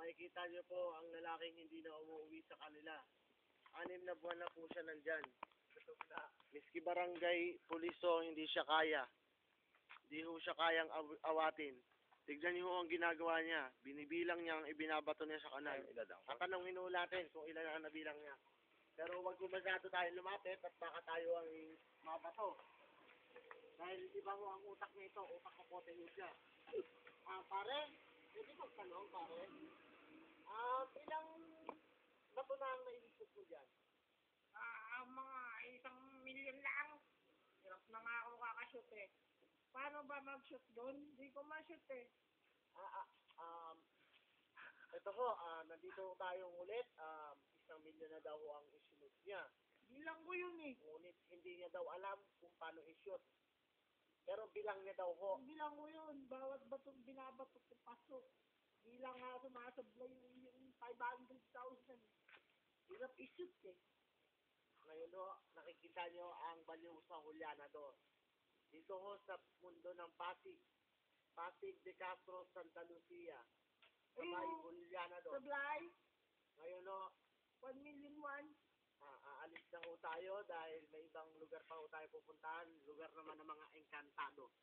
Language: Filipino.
makikita niyo po ang lalaking hindi na umuwi sa kanila. 6 na buwan na po siya nandyan. Miski barangay puliso, hindi siya kaya. Hindi ho siya kayang awatin. Tignan niyo ho ang ginagawa niya. Binibilang niya ang ibinabato niya sa kanal. Tatanungin ho natin kung ilan ang nabilang niya. Pero wag po masyado tayo lumapit at baka tayo ang mabato. Dahil iba ho ang utak nito, utak ko kote ho siya. Pare, pwede magtanong, pare. Ilang bato na ang naiisip mo dyan? Mga 1,000,000 lang. Hirap na nga ako kakashoot eh. Paano ba mag-shoot doon? Hindi ko ma-shoot eh. Ito ho, nandito tayong ulit. 1,000,000 na daw ang isinut niya. Bilang ko yun eh. Ngunit hindi niya daw alam kung paano i-shoot. Pero bilang niya daw ho. Bilang ko yun. Bawat batong binabato ko pasok. Bilang nga sumasablay yung 500,000. Hirap i-shoot eh. Ngayon ho, nakikita niyo ang baliw sa Julianador. Dito ho sa mundo ng Pasig. Pasig de Castro, Santa Lucia. Sa may Julianador. Sablay. Ngayon ho, 1,000,001. aalis na ho tayo dahil may ibang lugar pa ho tayo pupuntahan. Lugar naman ng mga engkantado.